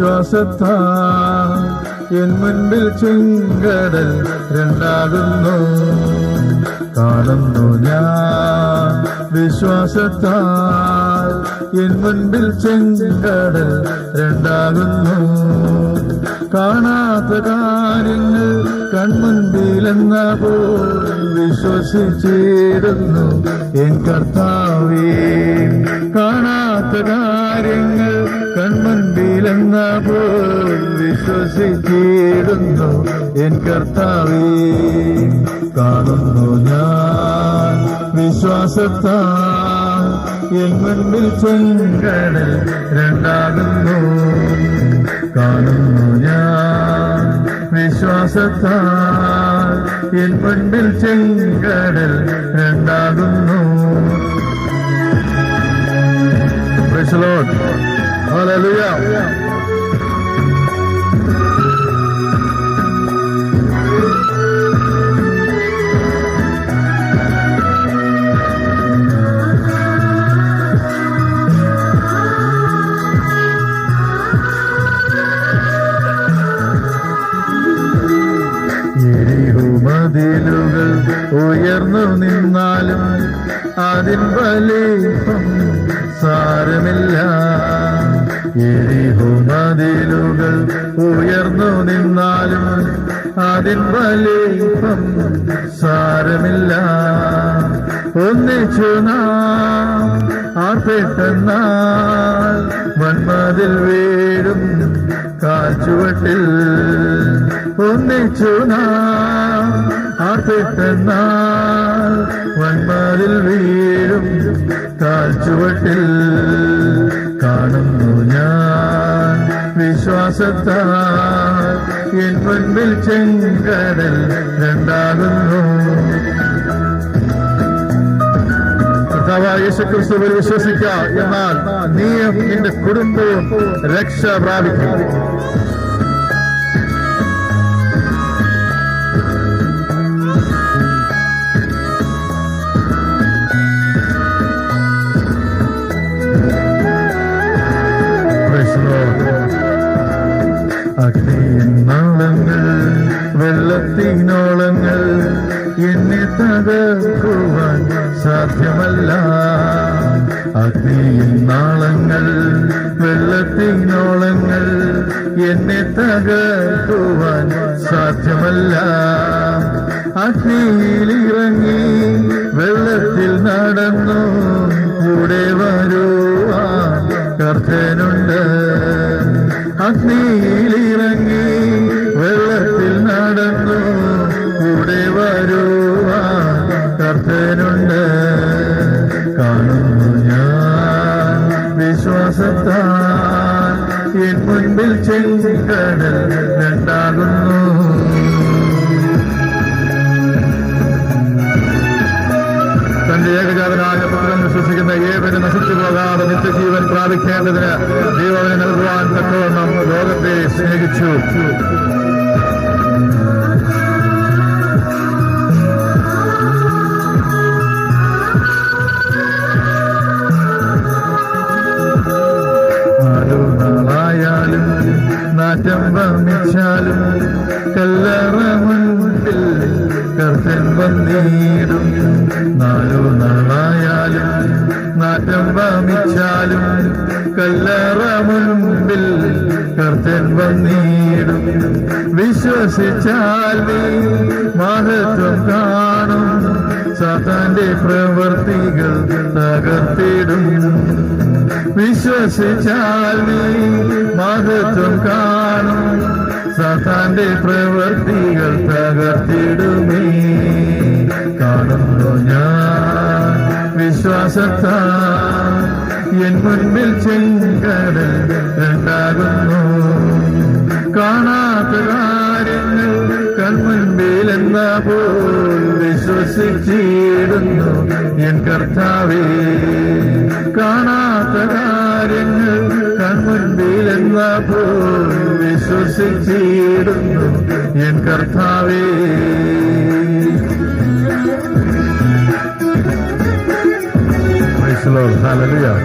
വിശ്വാസത്താൽ എൻ മുൻപിൽ ചെങ്കടൽ രണ്ടാകുന്നു. കാണുന്നു ഞാൻ വിശ്വാസത്താൽ എൻ മുൻപിൽ ചെങ്കടൽ രണ്ടാകുന്നു. കാണാത്ത കാര്യങ്ങൾ കൺമുൻപിലെന്ന പോൽ വിശ്വസിച്ചിടുന്നു എൻ കർത്താവേ. കാണാത്ത കാര്യങ്ങൾ കൺമുൻപിലെന്ന പോൽ വിശ്വസിച്ചിടുന്നു എൻ കർത്താവേ. കാണുന്നു ഞാൻ വിശ്വാസത്താൽ എൻ മുൻപിൽ ചെങ്കടൽ രണ്ടാകുന്നു. കാണുന്നു ഞാൻ വിശ്വാസത്താൽ എൻ മുൻപിൽ ചെങ്കടൽ രണ്ടാകുന്നു. Praise the Lord. Hallelujah. മതിലുകൾ ഉയർന്നു നിന്നാലും അതിൻ വലിപ്പം സാരമില്ല. എരിഹു മതിലുകൾ ഉയർന്നു നിന്നാലും അതിൻ വലിപ്പം സാരമില്ല. ഒന്നിച്ചു നാം ആർപ്പെട്ടെന്നാൽ വൻമതിൽ വീഴും കാൽച്ചുവട്ടിൽ. ഒന്നിച്ചു നാം ആർപ്പെട്ടെന്നാൽ വൻമതിൽ വീഴും കാൽച്ചുവട്ടിൽ. കാണുന്നു ഞാൻ വിശ്വാസത്താൽ എൻ മുൻപിൽ ചെങ്കടൽ രണ്ടാകുന്നു. കർത്താവായ യേശുക്രിസ്തുവിൽ വിശ്വസിക്കുക, എന്നാൽ നീയും നിന്റെ കുടുംബവും രക്ഷ പ്രാപിക്കും. അഗ്നിനാളങ്ങൾ വെള്ളത്തിനോളങ്ങൾ എന്നെ തകർക്കുവാൻ സാധ്യമല്ല. അഗ്നിനാളങ്ങൾ വെള്ളത്തിനോളങ്ങൾ എന്നെ തകർക്കുവാൻ സാധ്യമല്ല. അഗ്നിയിലിറങ്ങി വെള്ളത്തിൽ നടന്നു കൂടെ വരുവാൻ കർത്തനുണ്ട്. അഗ്നിയിലിറങ്ങി വെള്ളത്തിൽ നടന്നു കൂടെ വരുവാൻ കർത്തനുണ്ട്. കാണുന്നു ഞാൻ വിശ്വാസത്താൽ എൻ മുൻപിൽ ചെങ്കടൽ രണ്ടാകുന്നു. തന്റെ ഏകജാതനായ പുത്രൻ വിശ്വസിക്കുന്ന ഏവരും നശിച്ചു പോകാതെ നിത്യജീവൻ പ്രാപിക്കേണ്ടതിന് ദൈവനെ നൽകുവാൻ തക്കവണ്ണം ലോകത്തെ സ്നേഹിച്ചു. നാളായാലും നാറ്റം വന്നിച്ചാലും കല്ലറ മുൻപിൽ കർത്തൻ വന്നിടും. 4 നാളായാലും നാറ്റം വമിച്ചാലും കല്ലറ മുൻപിൽ കർത്തൻ വന്നിടും. വിശ്വസിച്ചാൽ നീ മഹത്വം കാണും, സാത്താന്റെ പ്രവൃത്തികൾ തകർത്തിടും. വിശ്വസിച്ചാൽ നീ മഹത്വം കാണും, സാത്താന്റെ പ്രവൃത്തികൾ തകർത്തിടുമേ. കാണുന്നു ഞാൻ വിശ്വാസത്താൽ എൻ മുൻപിൽ ചെങ്കടൽ രണ്ടാകുന്നു. കാണാത്ത കാര്യങ്ങൾ കൺമുൻപിലെന്ന പോൽ വിശ്വസിച്ചിടുന്നു എൻ കർത്താവേ. കാണാത്ത കാര്യങ്ങൾ കൺമുൻപിലെന്ന പോൽ വിശ്വസിച്ചിടുന്നു എൻ കർത്താവേ. Praise the Lord. Hallelujah.